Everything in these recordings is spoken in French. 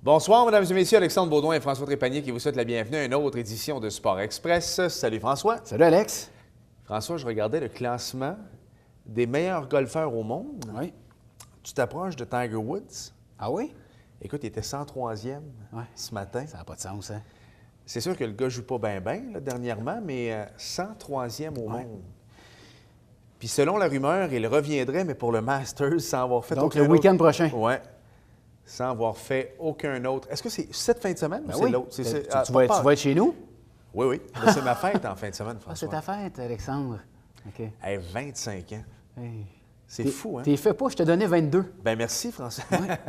Bonsoir, mesdames et messieurs. Alexandre Baudouin et François Trépanier qui vous souhaitent la bienvenue à une autre édition de Sport Express. Salut François. Salut Alex. François, je regardais le classement des meilleurs golfeurs au monde. Oui. Tu t'approches de Tiger Woods. Ah oui? Écoute, il était 103e ce matin. Ça n'a pas de sens, hein? C'est sûr que le gars ne joue pas bien dernièrement, mais 103e au monde. Puis selon la rumeur, il reviendrait, mais pour le Masters, sans avoir fait Donc aucun le week-end prochain. Oui. Sans avoir fait aucun autre. Est-ce que c'est cette fin de semaine ou c'est l'autre? Tu vas être chez nous? Oui, oui. Mais c'est ma fête en fin de semaine, François. Ah, c'est ta fête, Alexandre. OK. Hey, 25 ans. Hey. C'est fou, hein? T'es fait pas, je te donnais 22. Ben merci, François. Ouais.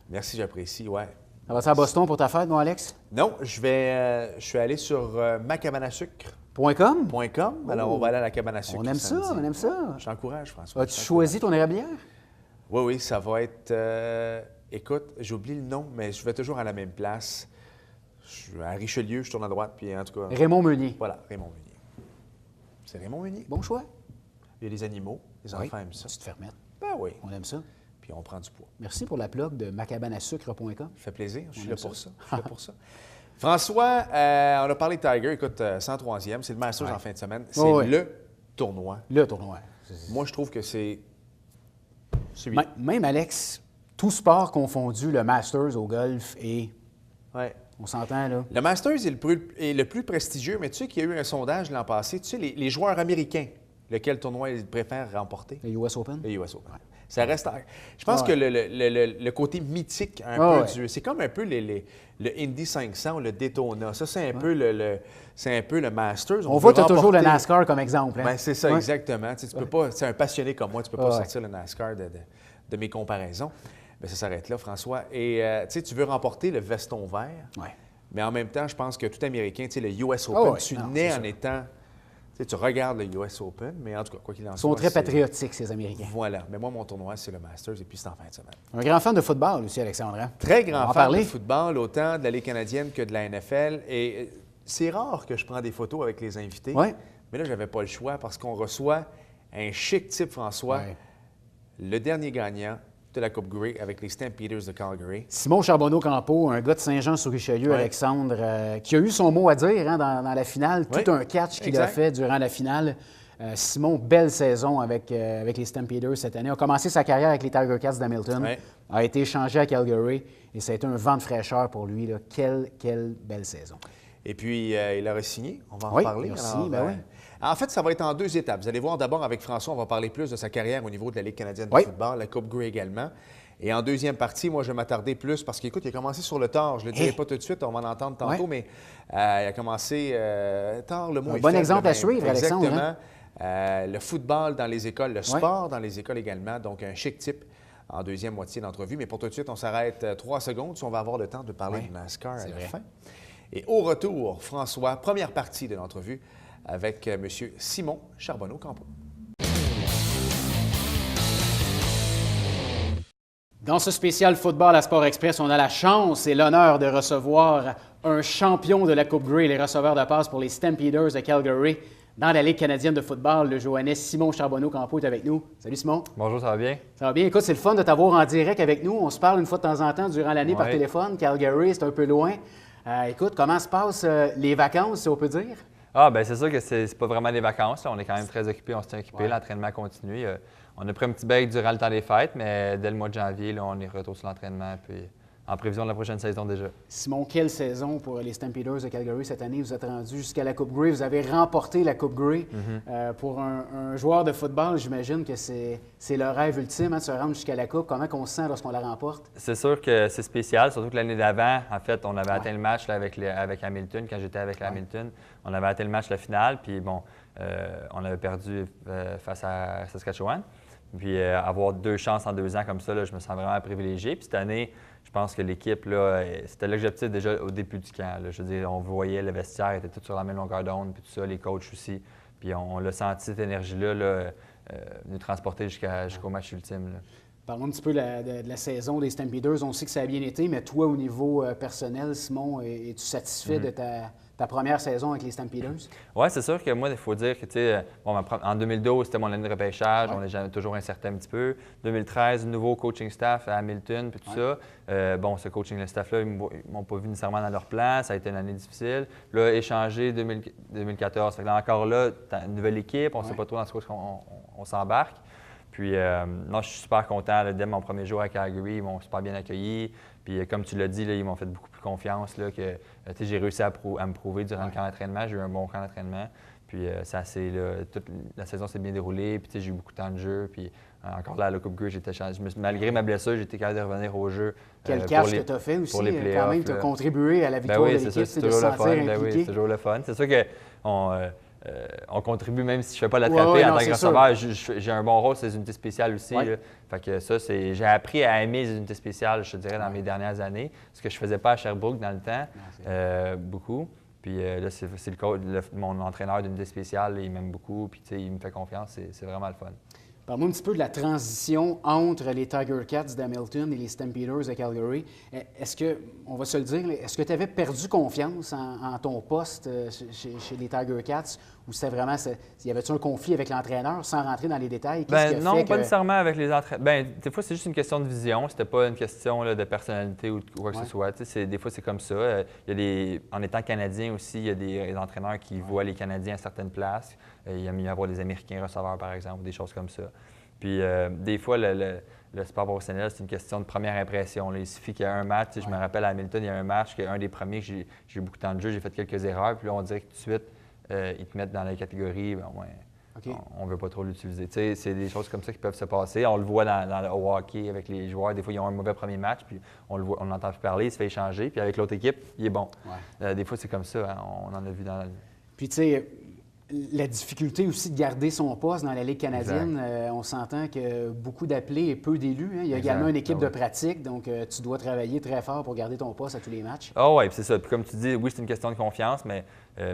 Merci, j'apprécie, ouais. Ça va-tu à Boston pour ta fête, mon Alex? Non, je suis allé sur .com? .com. Alors, on va aller à la cabane à sucre. On aime ça, samedi. on aime ça. Je t'encourage, François. As-tu choisi ton érablière? Oui, oui, ça va être... écoute, j'oublie le nom, mais je vais toujours à la même place. Je suis à Richelieu, je tourne à droite, puis en tout cas... Raymond Meunier. Voilà, Raymond Meunier. C'est Raymond Meunier. Bon choix. Il y a des animaux, les enfants aiment ça. Tu te fais remettre. Ben oui. On aime ça. Puis on prend du poids. Merci pour la plug de macabanasucre.com. Ça fait plaisir, je suis là pour ça. Je suis là pour ça. François, on a parlé de Tiger, écoute, 103e, c'est le Masters en fin de semaine. C'est le tournoi. Le tournoi. Moi, je trouve que c'est celui. Même Alex, tout sport confondu, le Masters au golf et... Ouais. On s'entend, là. Le Masters est le plus prestigieux, mais tu sais qu'il y a eu un sondage l'an passé. Tu sais, les joueurs américains, lequel tournoi ils préfèrent remporter? Le US Open? Le US Open. Ouais. Ça reste... Je pense que le côté mythique, un peu du... C'est comme un peu le Indy 500 ou le Daytona. Ça, c'est un, peu c'est un peu le Masters. On voit que tu as toujours le NASCAR comme exemple. Hein? Ben, c'est ça, exactement. Tu peux pas... C'est un passionné comme moi, tu peux pas sortir le NASCAR de mes comparaisons. Bien, ça s'arrête là, François. Et tu veux remporter le veston vert, mais en même temps, je pense que tout Américain, le US Open, tu nais en étant... Tu regardes le US Open, mais en tout cas, quoi qu'il en soit... Ils sont très patriotiques, ces Américains. Voilà. Mais moi, mon tournoi, c'est le Masters, et puis c'est en fin de semaine. Un grand fan de football aussi, Alexandre. Hein? Très grand fan de football, autant de la Ligue canadienne que de la NFL. Et c'est rare que je prends des photos avec les invités. Ouais. Mais là, je n'avais pas le choix parce qu'on reçoit un chic type, François, le dernier gagnant de la Coupe Grey avec les Stampeders de Calgary. Simon Charbonneau-Campo, un gars de Saint-Jean-sur-Richelieu, Alexandre, qui a eu son mot à dire dans la finale, tout un catch qu'il a fait durant la finale. Simon, belle saison avec les Stampeders cette année. A commencé sa carrière avec les Tiger Cats d'Hamilton, a été échangé à Calgary et ça a été un vent de fraîcheur pour lui. Là. Quelle belle saison. Et puis, il a re-signé. On va en parler. En fait, ça va être en deux étapes. Vous allez voir d'abord avec François, on va parler plus de sa carrière au niveau de la Ligue canadienne de football, la Coupe Grey également. Et en deuxième partie, moi, je vais m'attarder plus parce qu'écoute, il a commencé sur le tard. Je ne le dirai pas tout de suite, on va en entendre tantôt, mais il a commencé tard, le mot est bon faible, exemple à suivre, Alexandre. Exactement. Le football dans les écoles, le sport dans les écoles également. Donc, un chic type en deuxième moitié d'entrevue. Mais pour tout de suite, on s'arrête 3 secondes si on va avoir le temps de parler de NASCAR à la fin. Et au retour, François, première partie de l'entrevue avec M. Simon Charbonneau-Campo. Dans ce spécial football à Sport Express, on a la chance et l'honneur de recevoir un champion de la Coupe Grey, les receveurs de passe pour les Stampeders de Calgary. Dans la Ligue canadienne de football, le Joannais Simon Charbonneau-Campo est avec nous. Salut Simon. Bonjour, ça va bien? Ça va bien. Écoute, c'est le fun de t'avoir en direct avec nous. On se parle une fois de temps en temps durant l'année par téléphone. Calgary, c'est un peu loin. Écoute, comment se passent les vacances, si on peut dire? Ah, bien, c'est sûr que c'est pas vraiment des vacances. Là. On est quand même très occupés, on se tient occupés. L'entraînement continue. On a pris un petit break durant le temps des fêtes, mais dès le mois de janvier, là, on est retour sur l'entraînement, puis en prévision de la prochaine saison déjà. Simon, quelle saison pour les Stampeders de Calgary cette année? Vous êtes rendu jusqu'à la Coupe Grey. Vous avez remporté la Coupe Grey. Pour un joueur de football, j'imagine que c'est le rêve ultime de se rendre jusqu'à la Coupe. Comment on se sent lorsqu'on la remporte? C'est sûr que c'est spécial, surtout que l'année d'avant, en fait, on avait atteint le match là, avec Hamilton, quand j'étais avec Hamilton. On avait atteint le match, la finale, puis bon, on avait perdu face à Saskatchewan. Puis avoir 2 chances en 2 ans comme ça, là, je me sens vraiment privilégié. Puis cette année, je pense que l'équipe, là, c'était l'objectif déjà au début du camp. Là. Je veux dire, on voyait le vestiaire était tout sur la même longueur d'onde, puis tout ça, les coachs aussi. Puis on l'a senti, cette énergie-là, nous transporter jusqu'au match ultime. Là. Parlons un petit peu de la saison des Stampeders. On sait que ça a bien été, mais toi, au niveau personnel, Simon, es-tu satisfait de ta première saison avec les Stampeders? Oui, c'est sûr que moi, il faut dire que, tu sais, en 2012, c'était mon année de repêchage. On est toujours incertain un petit peu. 2013, nouveau coaching staff à Hamilton, puis tout ça. Ce coaching staff-là, ils ne m'ont pas vu nécessairement dans leur plan. Ça a été une année difficile. Là, échangé 2014. Fait que là, encore là, une nouvelle équipe. On ne sait pas trop dans ce qu'on s'embarque. Puis, non, je suis super content. Là, dès mon premier jour à Calgary, ils m'ont super bien accueilli. Puis, comme tu l'as dit, là, ils m'ont fait beaucoup plus confiance. Là, que j'ai réussi à me prouver durant le camp d'entraînement. J'ai eu un bon camp d'entraînement. Puis, toute la saison s'est bien déroulée. Puis, j'ai eu beaucoup de temps de jeu. Puis, encore là, à la Coupe Grey, malgré ma blessure, j'étais capable de revenir au jeu. Quel catch que tu as fait aussi. Pour les playoffs, quand même, tu as contribué à la victoire de l'équipe. C'est toujours le fun. Oui, c'est toujours le fun. C'est sûr qu'on contribue même si je ne fais pas l'attraper en tant que receveur. J'ai un bon rôle sur les unités spéciales aussi. Fait que ça, j'ai appris à aimer les unités spéciales, je te dirais, dans mes dernières années. Ce que je ne faisais pas à Sherbrooke dans le temps, beaucoup. Puis là, c'est mon entraîneur d'unité spéciale, il m'aime beaucoup. Puis il me fait confiance. C'est vraiment le fun. Parle-moi un petit peu de la transition entre les Tiger Cats d'Hamilton et les Stampeders de Calgary. Est-ce que, on va se le dire, est-ce que tu avais perdu confiance en ton poste chez les Tiger Cats ou c'était vraiment, y avait-tu un conflit avec l'entraîneur sans rentrer dans les détails? Non, pas nécessairement avec les entraîneurs. Des fois, c'est juste une question de vision. C'était pas une question là, de personnalité ou quoi que ce soit. Des fois, c'est comme ça. En étant Canadien aussi, il y a des entraîneurs qui voient les Canadiens à certaines places. Il y a mieux y avoir des Américains receveurs, par exemple, des choses comme ça. Puis, des fois, le sport professionnel, c'est une question de première impression. Là. Il suffit qu'il y ait un match. Je me rappelle à Hamilton, il y a un match, un des premiers que j'ai eu beaucoup de temps de jeu, j'ai fait quelques erreurs. Puis là, on dirait que tout de suite, ils te mettent dans la catégorie, on ne veut pas trop l'utiliser. C'est des choses comme ça qui peuvent se passer. On le voit au hockey avec les joueurs. Des fois, ils ont un mauvais premier match, puis on entend plus parler, il se fait échanger. Puis avec l'autre équipe, il est bon. Des fois, c'est comme ça. On en a vu dans... Puis, tu sais, la difficulté aussi de garder son poste dans la Ligue canadienne, on s'entend que beaucoup d'appelés et peu d'élus. Hein. Il y a également une équipe de pratique, donc tu dois travailler très fort pour garder ton poste à tous les matchs. Oui, c'est ça. Puis comme tu dis, oui, c'est une question de confiance, mais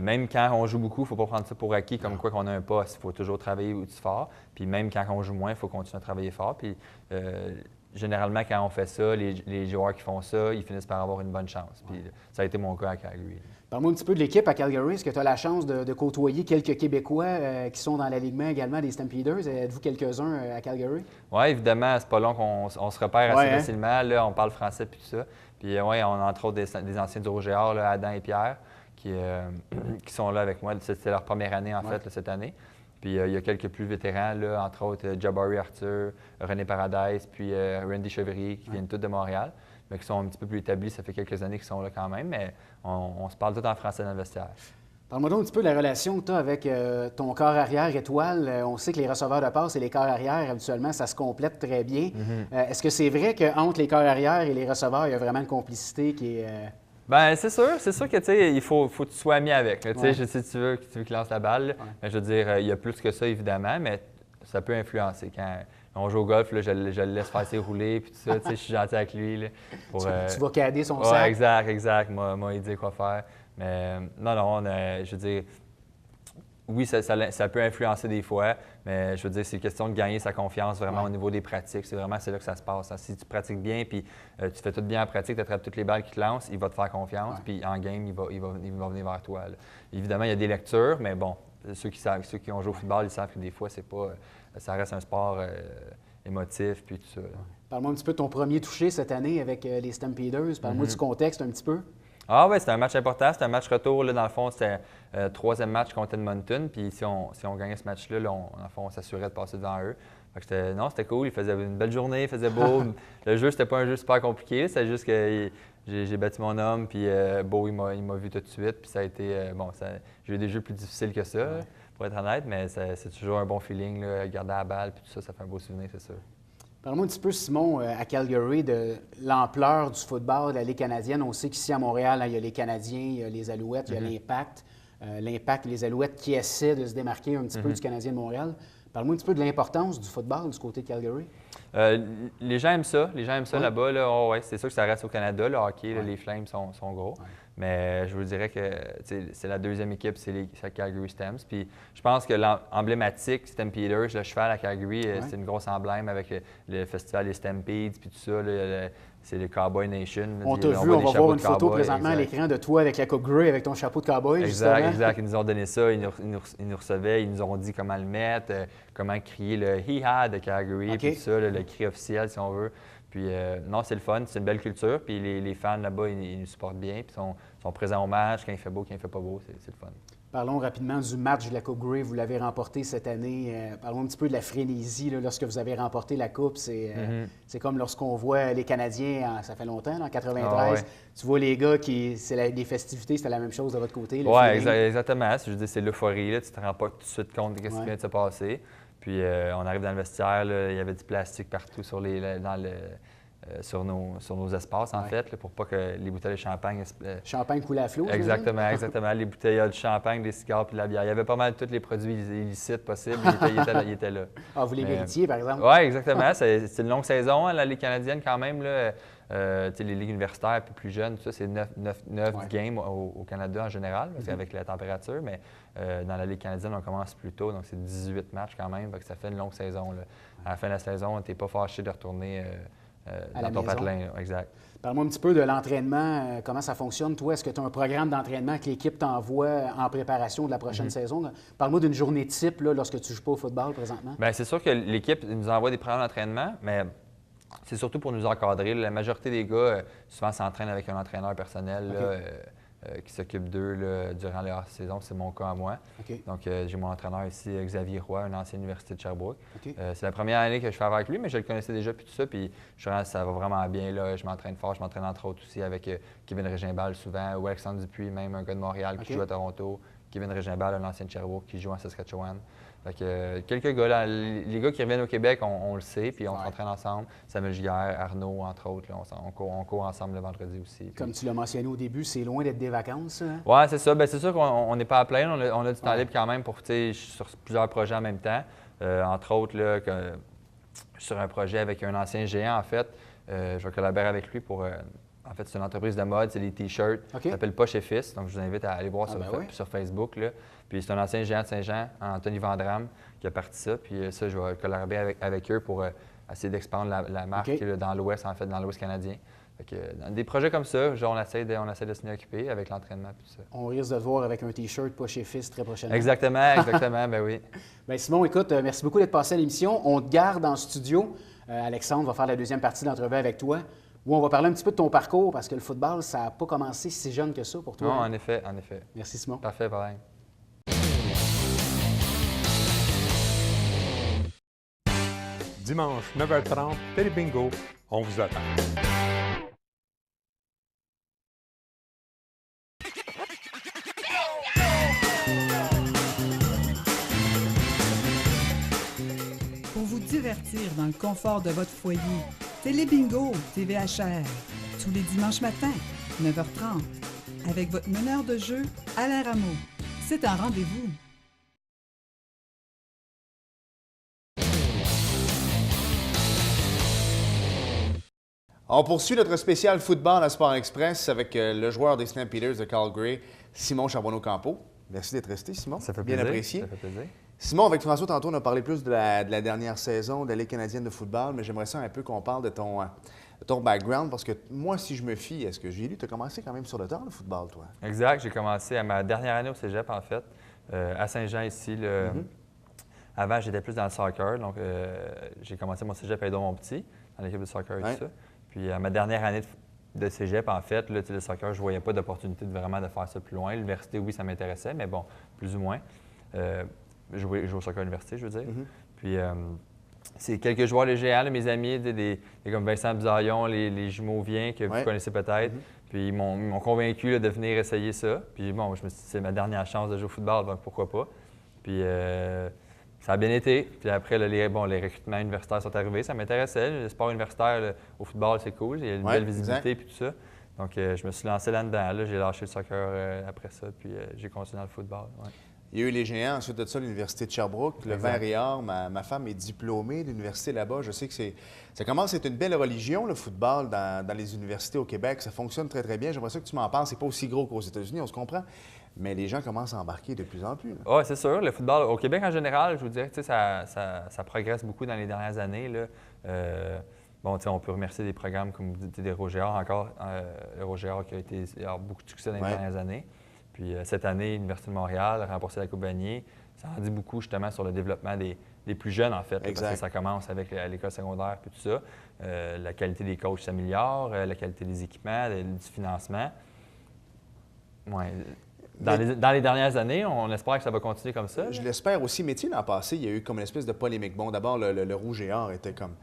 même quand on joue beaucoup, il ne faut pas prendre ça pour acquis comme quoi qu'on a un poste. Il faut toujours travailler fort. Puis même quand on joue moins, il faut continuer à travailler fort. Puis généralement, quand on fait ça, les joueurs qui font ça, ils finissent par avoir une bonne chance. Puis ça a été mon cas à Calgary. Parle-moi un petit peu de l'équipe à Calgary. Est-ce que tu as la chance de côtoyer quelques Québécois qui sont dans l'alignement également des Stampeders? Êtes-vous quelques-uns à Calgary? Oui, évidemment. C'est pas long qu'on se repère assez facilement. Là, on parle français et tout ça. Puis on a entre autres des anciens du Rouge-et-Or, Adam et Pierre, qui sont là avec moi. C'était leur première année, en fait, là, cette année. Puis il y a quelques plus vétérans, là, entre autres Jabari Arthur, René Paradise, puis Randy Chevrier, qui viennent tous de Montréal, mais qui sont un petit peu plus établis. Ça fait quelques années qu'ils sont là quand même, mais on se parle tout en français dans le vestiaire. Parle-moi donc un petit peu de la relation que tu as avec ton corps arrière étoile. On sait que les receveurs de passe et les corps arrière, habituellement, ça se complète très bien. Est-ce que c'est vrai qu'entre les corps arrière et les receveurs, il y a vraiment une complicité qui est... C'est sûr que il faut que tu sois ami avec. Là, si tu veux qu'il lance la balle, mais je veux dire, il y a plus que ça, évidemment, mais ça peut influencer. Quand on joue au golf, là, je le laisse faire ses roulés, puis tout ça, je suis gentil avec lui. Là, tu vas cader son sac. Exact. Moi, il dit quoi faire. Mais non, je veux dire, oui, ça peut influencer des fois, mais je veux dire, c'est une question de gagner sa confiance vraiment au niveau des pratiques. C'est là que ça se passe. Hein. Si tu pratiques bien, puis tu fais tout bien en pratique, tu attrapes toutes les balles qu'il te lance, il va te faire confiance, puis en game, il va venir vers toi. Là. Évidemment, il y a des lectures, mais bon, ceux qui ont joué au football, ils savent que des fois, ça reste un sport émotif, puis tout ça. Parle-moi un petit peu de ton premier touché cette année avec les Stampeders. Parle-moi du contexte un petit peu. C'était un match important. C'était un match retour. Là, dans le fond, c'était le troisième match contre Edmonton. Puis si on gagnait ce match-là, dans le fond, on s'assurait de passer devant eux. C'était cool. Il faisait une belle journée, il faisait beau. Le jeu, c'était pas un jeu super compliqué. C'est juste que j'ai battu mon homme, puis Beau, il m'a vu tout de suite. Puis ça a été... j'ai eu des jeux plus difficiles que ça, pour être honnête, mais c'est toujours un bon feeling, là, garder la balle, puis tout ça, ça fait un beau souvenir, c'est sûr. Parle-moi un petit peu, Simon, à Calgary, de l'ampleur du football de la Ligue canadienne. On sait qu'ici à Montréal, il y a les Canadiens, il y a les Alouettes, il y a l'Impact. L'Impact, les Alouettes qui essaient de se démarquer un petit peu du Canadien de Montréal. Parle-moi un petit peu de l'importance du football du côté de Calgary. Les gens aiment ça. Les gens aiment ça là-bas. Là. Oh, ouais, c'est sûr que ça reste au Canada. Le hockey, là, les Flames sont gros. Ouais. Mais je vous dirais que c'est la deuxième équipe, c'est la Calgary Stamps. Puis je pense que l'emblématique Stampeders, le cheval à Calgary, c'est une grosse emblème avec le festival des Stampedes puis tout ça. C'est le Cowboy Nation. On t'a vu, on va voir une photo présentement à l'écran de toi avec la Coupe Grey, avec ton chapeau de cowboy. Exact. Ils nous ont donné ça, ils nous recevaient, ils nous ont dit comment le mettre, comment crier le « Hee-ha » de Calgary, puis tout ça, le cri officiel si on veut. Puis non, c'est le fun, c'est une belle culture, puis les fans là-bas, ils nous supportent bien, puis sont présents au match, quand il fait beau, quand il fait pas beau, c'est le fun. Parlons rapidement du match de la Coupe Grey. Vous l'avez remporté cette année. Parlons un petit peu de la frénésie là, lorsque vous avez remporté la Coupe. C'est comme lorsqu'on voit les Canadiens, ça fait longtemps, en 93. Tu vois les gars, les festivités, c'était la même chose de votre côté. Oui, exactement. Je veux dire, c'est l'euphorie. Tu ne te rends pas tout de suite compte de ce qui vient de se passer. Puis on arrive dans le vestiaire, là, il y avait du plastique partout sur nos espaces, en fait, là, pour pas que les bouteilles de champagne... Champagne coulait à flot. Exactement. Les bouteilles de champagne, des cigares puis de la bière. Il y avait pas mal tous les produits illicites possibles. Il était là. Ah, vous les méritiez, par exemple? Oui, exactement. C'est une longue saison, la Ligue canadienne, quand même. Là. Les ligues universitaires un peu plus jeunes, tout ça, c'est 9 games au Canada en général, parce qu'avec la température. Mais dans la Ligue canadienne, on commence plus tôt, donc c'est 18 matchs quand même. Donc ça fait une longue saison. Là. À la fin de la saison, tu n'es pas fâché de retourner... dans ton patelin, exact. Parle-moi un petit peu de l'entraînement, comment ça fonctionne. Toi, est-ce que tu as un programme d'entraînement que l'équipe t'envoie en préparation de la prochaine saison? Parle-moi d'une journée type là, lorsque tu ne joues pas au football présentement. Bien, c'est sûr que l'équipe nous envoie des programmes d'entraînement, mais c'est surtout pour nous encadrer. La majorité des gars, souvent, s'entraînent avec un entraîneur personnel. Là, qui s'occupe d'eux durant la hors-saison. C'est mon cas à moi. Donc, j'ai mon entraîneur ici, Xavier Roy, une ancienne université de Sherbrooke. C'est la première année que je fais avec lui, mais je le connaissais déjà puis tout ça. Puis ça va vraiment bien. Là. Je m'entraîne fort. Je m'entraîne entre autres aussi avec Kevin Régimbal souvent, ou Alexandre Dupuis, même un gars de Montréal qui joue à Toronto. Kevin Régimbal, un ancien de Sherbrooke qui joue en Saskatchewan. Fait que, quelques gars, là, les gars qui reviennent au Québec, on le sait, puis on s'entraîne ensemble. Samuel Giguère, Arnaud, entre autres, là, on court ensemble le vendredi aussi. Puis... Comme tu l'as mentionné au début, c'est loin d'être des vacances, hein? Oui, c'est ça. Bien, c'est sûr qu'on n'est pas à plaindre. On a du temps libre quand même pour, sur plusieurs projets en même temps. Entre autres, là, sur un projet avec un ancien géant, en fait. Je vais collaborer avec lui pour... En fait, c'est une entreprise de mode, c'est des T-shirts. Ça s'appelle Poche et Fils. Donc, je vous invite à aller voir sur Facebook. Là. Puis, c'est un ancien géant de Saint-Jean, Anthony Vandram, qui a parti ça. Puis, ça, je vais collaborer avec eux pour essayer d'expandre la marque dans l'Ouest, en fait, dans l'Ouest canadien. Fait que, des projets comme ça, genre, on essaie de s'en occuper avec l'entraînement et tout ça. On risque de te voir avec un T-shirt Poche et Fils très prochainement. Exactement, ben oui. Bien, Simon, écoute, merci beaucoup d'être passé à l'émission. On te garde en studio. Alexandre va faire la deuxième partie de l'entrevue avec toi. Où on va parler un petit peu de ton parcours, parce que le football, ça n'a pas commencé si jeune que ça pour toi. Non, en effet. Merci, Simon. Parfait, pareil. Dimanche, 9h30, Télé Bingo, on vous attend. Pour vous divertir dans le confort de votre foyer, Télé Bingo, TVHR, tous les dimanches matins, 9h30, avec votre meneur de jeu, Alain Rameau. C'est un rendez-vous. On poursuit notre spécial football à Sport Express avec le joueur des Stampeders de Calgary, Simon Charbonneau-Campeau. Merci d'être resté, Simon. Ça fait bien plaisir. Apprécié. Ça fait plaisir. Simon, avec François, tantôt, on a parlé plus de la dernière saison de la Ligue canadienne de football, mais j'aimerais ça un peu qu'on parle de ton background, parce que moi, si je me fie à ce que j'ai lu, tu as commencé quand même sur le tard, le football, toi. Exact. J'ai commencé à ma dernière année au cégep, en fait, à Saint-Jean, ici. Avant, j'étais plus dans le soccer, donc j'ai commencé mon cégep à Édouard-Montpetit, dans l'équipe de soccer et tout ça. Puis à ma dernière année de cégep, en fait, là, le soccer, je ne voyais pas d'opportunité vraiment de faire ça plus loin. L'université, oui, ça m'intéressait, mais bon, plus ou moins. Jouer au soccer à l'université, je veux dire. Puis c'est quelques joueurs, les géants, là, mes amis, des comme Vincent Bisaillon, les jumeaux Vien, que vous connaissez peut-être. Puis ils m'ont convaincu là, de venir essayer ça. Puis bon, je me suis dit, c'est ma dernière chance de jouer au football, donc pourquoi pas. Puis ça a bien été. Puis après, là, les recrutements universitaires sont arrivés. Ça m'intéressait. Le sport universitaire là, au football, c'est cool. Il y a une belle visibilité puis tout ça. Donc je me suis lancé là-dedans. Là, j'ai lâché le soccer après ça, puis j'ai continué dans le football. Ouais. Il y a eu les géants, ensuite de ça, l'Université de Sherbrooke, le vert et or. Ma femme est diplômée de l'université là-bas. Je sais que ça commence à être une belle religion, le football, dans les universités au Québec. Ça fonctionne très, très bien. J'aimerais ça que tu m'en parles. C'est pas aussi gros qu'aux États-Unis, on se comprend. Mais les gens commencent à embarquer de plus en plus. Oui, c'est sûr. Le football au Québec en général, je vous dirais que ça progresse beaucoup dans les dernières années. Là. On peut remercier des programmes comme vous dites, des Rogéard encore. Le Rogéard qui a beaucoup de succès dans les dernières années. Puis cette année, l'Université de Montréal a remporté la Coupe Vanier. Ça en dit beaucoup justement sur le développement des plus jeunes, en fait. Parce que ça commence avec l'école secondaire et tout ça. La qualité des coachs s'améliore, la qualité des équipements, du financement. Ouais. Dans les dernières années, on espère que ça va continuer comme ça. Je l'espère aussi. Mais tu sais, l'an passé, il y a eu comme une espèce de polémique. Bon, d'abord, le Rouge et Or était comme,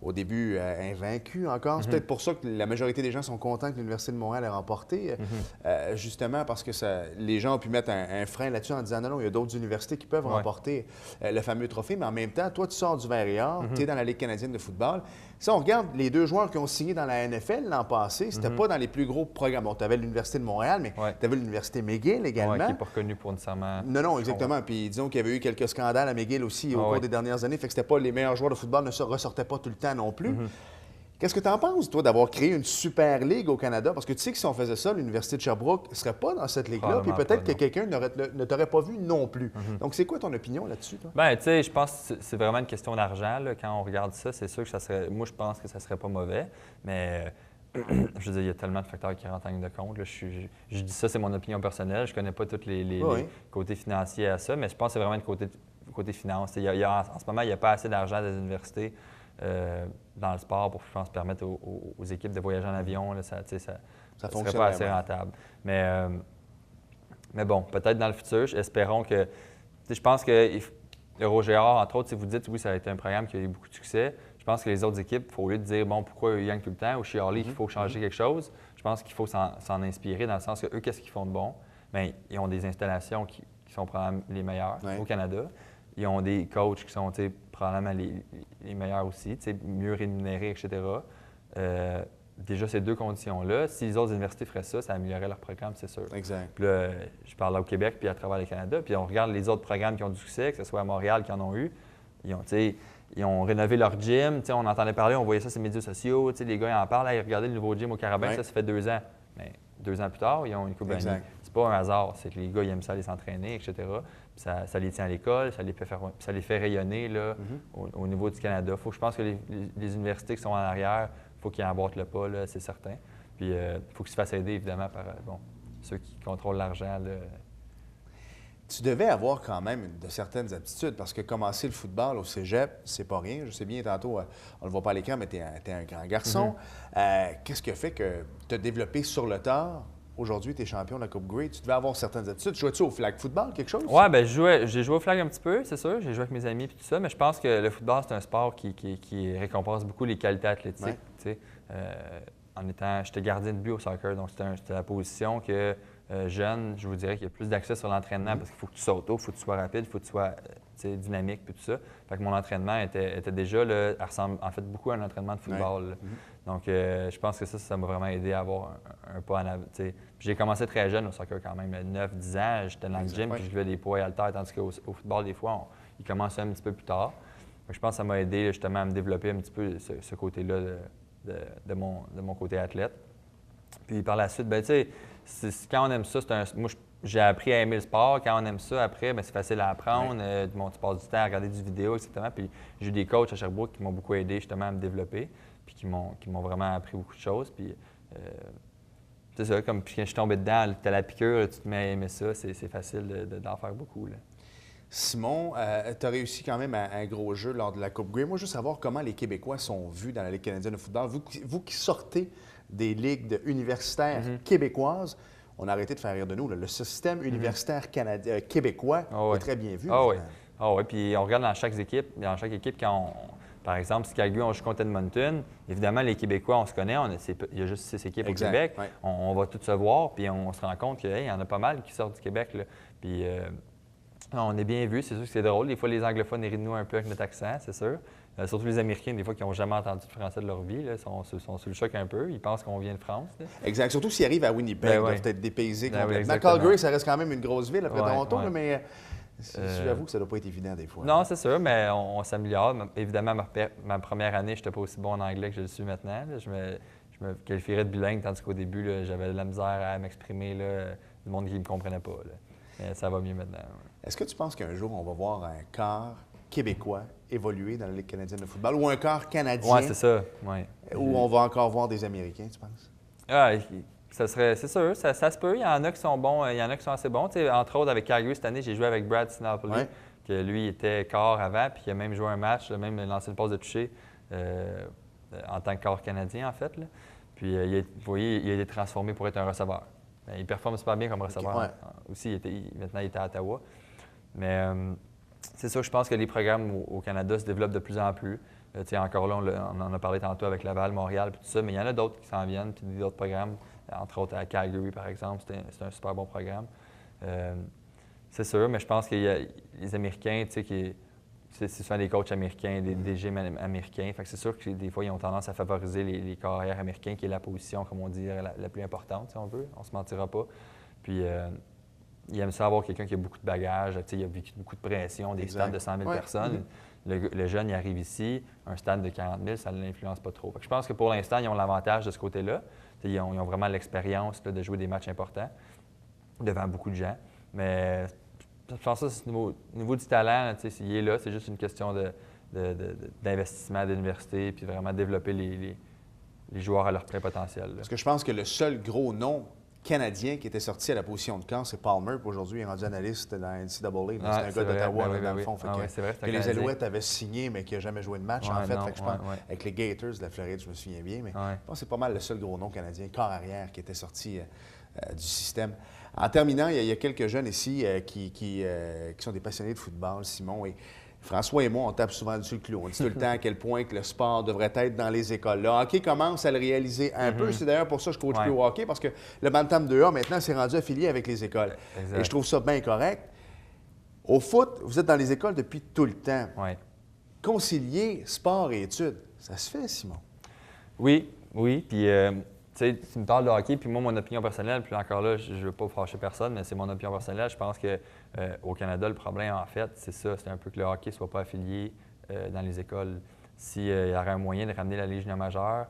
au début, invaincu encore. C'est peut-être pour ça que la majorité des gens sont contents que l'Université de Montréal ait remporté, justement parce que les gens ont pu mettre un frein là-dessus en disant non, il y a d'autres universités qui peuvent remporter le fameux trophée. Mais en même temps, toi, tu sors du vert et or, tu es dans la Ligue canadienne de football. Si on regarde les 2 joueurs qui ont signé dans la NFL l'an passé, c'était pas dans les plus gros programmes. Bon, tu avais l'Université de Montréal, mais tu avais l'Université McGill également. Qui n'est pas reconnue pour nécessairement. Non, exactement. Puis disons qu'il y avait eu quelques scandales à McGill aussi au cours des dernières années. Fait que c'était pas les meilleurs joueurs de football ne se ressortaient pas tout le temps non plus. Qu'est-ce que tu en penses, toi, d'avoir créé une super ligue au Canada? Parce que tu sais que si on faisait ça, l'Université de Sherbrooke ne serait pas dans cette ligue-là, puis peut-être que quelqu'un ne t'aurait pas vu non plus. Donc, c'est quoi ton opinion là-dessus, toi? Bien, tu sais, je pense que c'est vraiment une question d'argent. Quand on regarde ça, c'est sûr que ça serait... Moi, je pense que ça serait pas mauvais, mais... je veux dire, il y a tellement de facteurs qui rentrent en ligne de compte. Là. Je dis ça, c'est mon opinion personnelle. Je connais pas tous les côtés financiers à ça, mais je pense que c'est vraiment le côté finance. En ce moment, il n'y a pas assez d'argent des universités dans le sport pour, je pense, permettre aux équipes de voyager en avion. Là, ça serait pas assez rentable. Mais bon, peut-être dans le futur, espérons que... Je pense que le Rogéard, entre autres, si vous dites, oui, ça a été un programme qui a eu beaucoup de succès, je pense que les autres équipes, au lieu de dire, bon, pourquoi ils gagnent tout le temps, ou chez Harley, il faut changer quelque chose, je pense qu'il faut s'en inspirer dans le sens que eux, qu'est-ce qu'ils font de bon? Bien, ils ont des installations qui sont probablement les meilleures au Canada. Ils ont des coachs qui sont probablement les meilleurs aussi, mieux rémunérés, etc. Déjà, ces 2 conditions-là, si les autres universités feraient ça, ça améliorerait leur programme, c'est sûr. Exact. Puis là, je parle là au Québec puis à travers le Canada, puis on regarde les autres programmes qui ont du succès, que ce soit à Montréal qui en ont eu. Ils ont rénové leur gym. On entendait parler, on voyait ça sur les médias sociaux. Les gars, ils en parlent. Ils regardaient le nouveau gym au Carabin, ça fait 2 ans. Mais 2 ans plus tard, ils ont une coupe d'années. C'est pas un hasard. C'est que les gars, ils aiment ça aller s'entraîner, etc. Puis ça les tient à l'école, ça les fait rayonner là, au niveau du Canada. Je pense que les universités qui sont en arrière, il faut qu'ils emboîtent le pas, là, c'est certain. Puis il faut qu'ils se fassent aider, évidemment, par ceux qui contrôlent l'argent. Tu devais avoir quand même de certaines aptitudes parce que commencer le football au cégep, c'est pas rien. Je sais bien, tantôt, on le voit pas à l'écran, mais tu es un grand garçon. Qu'est-ce qui a fait que tu as développé sur le tard? Aujourd'hui, tu es champion de la Coupe Grey. Tu devais avoir certaines aptitudes. Jouais-tu au flag football, quelque chose? Oui, bien, j'ai joué au flag un petit peu, c'est sûr. J'ai joué avec mes amis et tout ça, mais je pense que le football, c'est un sport qui récompense beaucoup les qualités athlétiques. J'étais gardien de but au soccer, donc c'était la position que jeune, je vous dirais qu'il y a plus d'accès sur l'entraînement parce qu'il faut que tu sautes haut, il faut que tu sois rapide, il faut que tu sois dynamique et tout ça. Fait que mon entraînement était déjà, elle ressemble en fait beaucoup à un entraînement de football. Donc, je pense que ça m'a vraiment aidé à avoir un pas en avant. J'ai commencé très jeune au soccer quand même, 9-10 ans, j'étais dans le gym puis je levais des poids et haltères, tandis qu'au football, des fois, il commençait un petit peu plus tard. Je pense que ça m'a aidé justement à me développer un petit peu ce côté-là de mon côté athlète. Puis par la suite, bien, tu sais, quand on aime ça, moi, j'ai appris à aimer le sport. Quand on aime ça, après, bien, c'est facile à apprendre. Tu passes du temps à regarder du vidéo, etc. Puis j'ai eu des coachs à Sherbrooke qui m'ont beaucoup aidé justement à me développer, puis qui m'ont vraiment appris beaucoup de choses. Puis c'est ça, comme puis quand je suis tombé dedans, tu as la piqûre, tu te mets à aimer ça, c'est facile d'en faire beaucoup, là. Simon, tu as réussi quand même un gros jeu lors de la Coupe Grey. Moi, je veux savoir comment les Québécois sont vus dans la Ligue canadienne de football. Vous qui sortez des ligues universitaires québécoises, on a arrêté de faire rire de nous. Là. Le système universitaire québécois est très bien vu. Oui, puis on regarde dans chaque équipe, par exemple, si Calgary, on joue contre Edmonton, évidemment, les Québécois, on se connaît, il y a juste 6 équipes au Québec. Ouais. On va tous se voir, puis on se rend compte qu'il y en a pas mal qui sortent du Québec. Là. Puis on est bien vu, c'est sûr que c'est drôle. Des fois, les anglophones rient de nous un peu avec notre accent, c'est sûr. Surtout les Américains, des fois, qui n'ont jamais entendu de français de leur vie, là, sont sous le choc un peu. Ils pensent qu'on vient de France. Là. Exact. Surtout s'ils arrivent à Winnipeg, ils doivent être dépaysés complètement. Oui, Calgary, ça reste quand même une grosse ville après Toronto, là, mais j'avoue que ça ne doit pas être évident des fois. Non, c'est sûr, mais on s'améliore. Évidemment, ma première année, je n'étais pas aussi bon en anglais que je le suis maintenant. Là. Je me qualifierais de bilingue, tandis qu'au début, là, j'avais de la misère à m'exprimer, là, du monde qui ne me comprenait pas. Là. Mais ça va mieux maintenant. Ouais. Est-ce que tu penses qu'un jour, on va voir un quart québécois évoluer dans la Ligue canadienne de football ou un quart canadien? Oui, c'est ça. Ouais. Ou on va encore voir des Américains, tu penses? Ah, c'est sûr, ça se peut. Il y en a qui sont bons, il y en a qui sont assez bons. Tu sais, entre autres, avec Calgary cette année, j'ai joué avec Brad Sinopoli, que lui était quart avant, puis il a même joué un match, même lancé une passe de toucher en tant que quart canadien, en fait. Là. Puis, vous voyez, il a été transformé pour être un receveur. Il performe super bien comme receveur. Okay, aussi, maintenant, il était à Ottawa. Mais c'est sûr, je pense que les programmes au Canada se développent de plus en plus. Encore là, on en a parlé tantôt avec Laval, Montréal, puis tout ça, mais il y en a d'autres qui s'en viennent, puis d'autres programmes, entre autres à Calgary, par exemple, c'est un super bon programme. C'est sûr, mais je pense qu'il y a les Américains, tu sais, c'est souvent des coachs américains, des DG américains. Fait que c'est sûr que des fois, ils ont tendance à favoriser les carrières américains, qui est la position, comme on dit, la plus importante, si on veut. On se mentira pas. Puis, il aime ça avoir quelqu'un qui a beaucoup de bagages, il a vécu beaucoup de pression, des stades de 100 000 personnes. Le jeune, il arrive ici, un stade de 40 000, ça ne l'influence pas trop. Fait que je pense que pour l'instant, ils ont l'avantage de ce côté-là. Ils ont vraiment l'expérience de jouer des matchs importants devant beaucoup de gens. Mais je pense que c'est au niveau du talent, s'il est là, c'est juste une question d'investissement d'université puis vraiment développer les joueurs à leur plein potentiel. Là. Parce que je pense que le seul gros nom canadien qui était sorti à la position de camp, c'est Palmer. Aujourd'hui, il est rendu analyste dans la NCAA. C'est un gars d'Ottawa, dans le fond. Que les Alouettes avaient signé, mais qui n'a jamais joué de match, en fait. Je pense, avec les Gators de la Floride, je me souviens bien. Mais je pense que c'est pas mal le seul gros nom canadien, corps arrière, qui était sorti du système. En terminant, il y a quelques jeunes ici qui sont des passionnés de football, Simon. Et François et moi, on tape souvent dessus le clou. On dit tout le temps à quel point que le sport devrait être dans les écoles. Le hockey commence à le réaliser un peu. C'est d'ailleurs pour ça que je coach plus au hockey, parce que le Bantam 2A, maintenant, s'est rendu affilié avec les écoles. Exact. Et je trouve ça bien correct. Au foot, vous êtes dans les écoles depuis tout le temps. Concilier sport et études, ça se fait, Simon? Oui. Puis, tu sais, tu me parles de hockey, puis moi, mon opinion personnelle, puis encore là, je ne veux pas fâcher personne, mais c'est mon opinion personnelle. Je pense qu'au Canada, le problème, en fait, c'est ça. C'est un peu que le hockey ne soit pas affilié dans les écoles. S'il y aurait un moyen de ramener la Ligue junior majeure,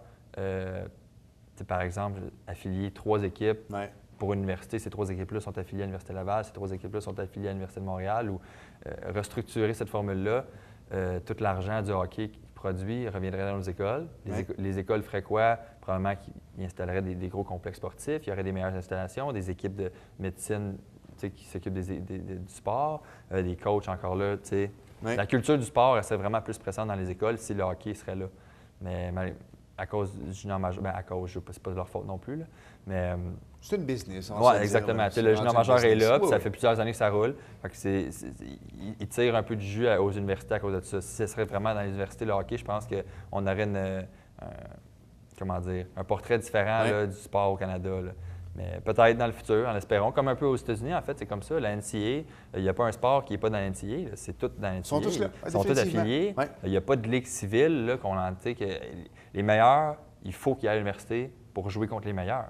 par exemple, affilier 3 équipes pour une université, ces 3 équipes-là sont affiliées à l'Université Laval, ces 3 équipes-là sont affiliées à l'Université de Montréal, ou restructurer cette formule-là, tout l'argent du hockey qui produit reviendrait dans nos écoles. Les écoles feraient quoi? Probablement qu'ils installeraient des gros complexes sportifs, il y aurait des meilleures installations, des équipes de médecine qui s'occupent du sport, des coachs encore là. La culture du sport, elle serait vraiment plus présente dans les écoles si le hockey serait là. Mais à cause du junior majeur, c'est pas de leur faute non plus, là, mais... c'est une business. Oui, exactement. Le junior majeur est là, puis ça fait plusieurs années que ça roule. Fait que ils tirent un peu du jus aux universités à cause de ça. Si ce serait vraiment dans les universités le hockey, je pense qu'on aurait un portrait différent là, du sport au Canada. Là. Mais peut-être dans le futur, en espérant, comme un peu aux États-Unis, en fait, c'est comme ça. La NCAA, il n'y a pas un sport qui n'est pas dans la NCAA. C'est tout dans la NCAA. Ils sont tous là. Ils sont tous affiliés. Il n'y a pas de ligue civile là, que les meilleurs, il faut qu'ils aillent à l'université pour jouer contre les meilleurs.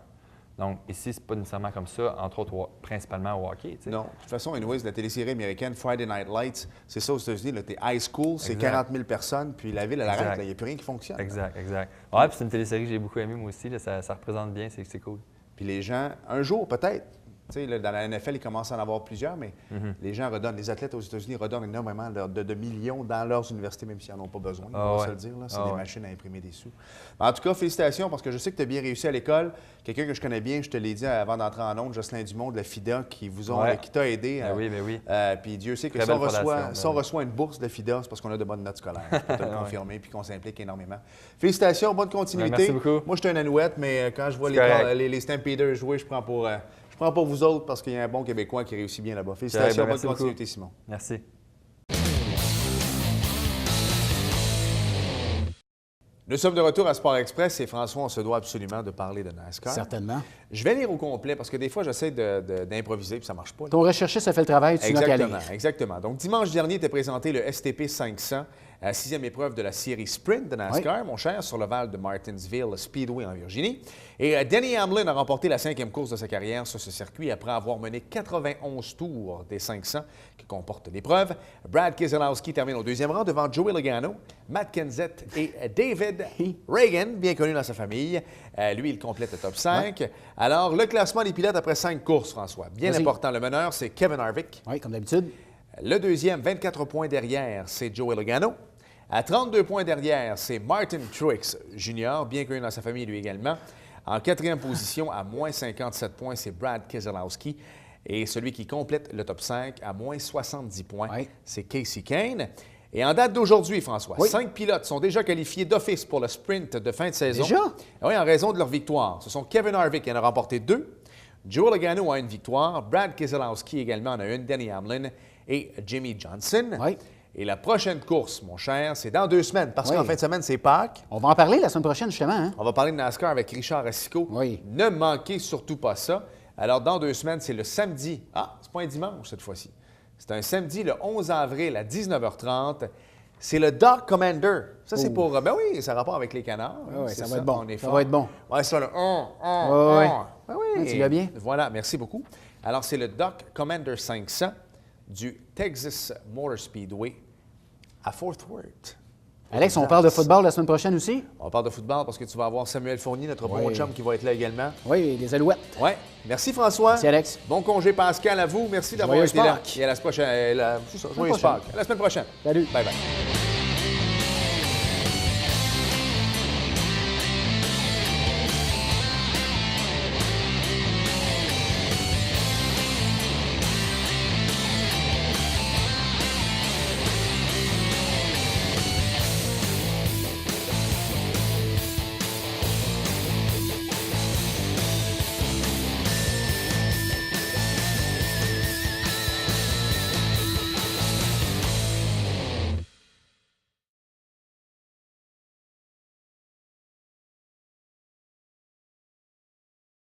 Donc, ici, c'est pas nécessairement comme ça, entre autres, principalement au hockey. T'sais. Non. De toute façon, anyways, la télésérie américaine Friday Night Lights, c'est ça aux États-Unis. T'es high school, c'est 40 000 personnes, puis la ville, elle arrête. Il n'y a plus rien qui fonctionne. Exact. Ouais, puis c'est une télésérie que j'ai beaucoup aimée, moi aussi. Là, ça représente bien, c'est cool. Puis les gens, un jour peut-être, dans la NFL, il commence à en avoir plusieurs, mais les gens redonnent, les athlètes aux États-Unis redonnent énormément de millions dans leurs universités, même s'ils n'en ont pas besoin, on va se le dire. C'est des machines à imprimer des sous. En tout cas, félicitations, parce que je sais que tu as bien réussi à l'école. Quelqu'un que je connais bien, je te l'ai dit avant d'entrer en ondes, Jocelyn Dumont de la FIDA, qui t'a aidé. Oui. Puis Dieu sait que si on reçoit une bourse de la FIDA, c'est parce qu'on a de bonnes notes scolaires. Je peux te le confirmer, puis qu'on s'implique énormément. Félicitations, bonne continuité. Merci beaucoup. Moi, je suis un Alouette, mais quand je vois les Stampeders jouer, je prends pour vous autres parce qu'il y a un bon Québécois qui réussit bien là-bas. Félicitations, bonne continuité, Simon. Merci. Nous sommes de retour à Sport Express et François, on se doit absolument de parler de NASCAR. Certainement. Je vais lire au complet parce que des fois, j'essaie d'improviser puis ça ne marche pas. Ton recherché, ça fait le travail, tu n'as qu'à lire. Exactement. Donc, dimanche dernier était présenté le STP 500 6e épreuve de la série Sprint de NASCAR, mon cher, sur l'ovale de Martinsville Speedway en Virginie. Et Denny Hamlin a remporté la 5e course de sa carrière sur ce circuit après avoir mené 91 tours des 500 qui comportent l'épreuve. Brad Keselowski termine au 2e rang devant Joey Logano, Matt Kenseth et David Reagan, bien connu dans sa famille. Lui, il complète le top 5. Ouais. Alors, le classement des pilotes après 5 courses, François. Bien important. Le meneur, c'est Kevin Harvick. Oui, comme d'habitude. Le deuxième, 24 points derrière, c'est Joey Logano. À 32 points derrière, c'est Martin Truex Jr., bien connu dans sa famille lui également. En 4e position, à moins 57 points, c'est Brad Keselowski. Et celui qui complète le top 5 à moins 70 points, c'est Kasey Kahne. Et en date d'aujourd'hui, François, 5 pilotes sont déjà qualifiés d'office pour le sprint de fin de saison. Déjà? Oui, en raison de leur victoire. Ce sont Kevin Harvick qui en a remporté 2. Joey Logano a une victoire. Brad Keselowski également en a une. Denny Hamlin et Jimmy Johnson. Oui. Et la prochaine course, mon cher, c'est dans 2 semaines, parce qu'en fin de semaine, c'est Pâques. On va en parler la semaine prochaine, justement. Hein? On va parler de NASCAR avec Richard Racicot. Oui. Ne manquez surtout pas ça. Alors, dans 2 semaines, c'est le samedi. Ah, c'est pas un dimanche cette fois-ci. C'est un samedi, le 11 avril à 19h30. C'est le Dock Commander. Ça, c'est pour... Ben oui, ça a rapport avec les canards. Oui, ça va être bon. Ça va être bon. Oui, ça, le... Oui, tu l'as bien. Voilà, merci beaucoup. Alors, c'est le Dock Commander 500 du Texas Motor Speedway à Fort Worth. Alex, on parle de football la semaine prochaine aussi? On parle de football parce que tu vas avoir Samuel Fournier, notre bon chum, qui va être là également. Oui, les Alouettes. Oui. Merci, François. Merci, Alex. Bon congé pascal à vous. Merci d'avoir été là. Et à la prochaine. À la semaine prochaine. Salut. Bye bye.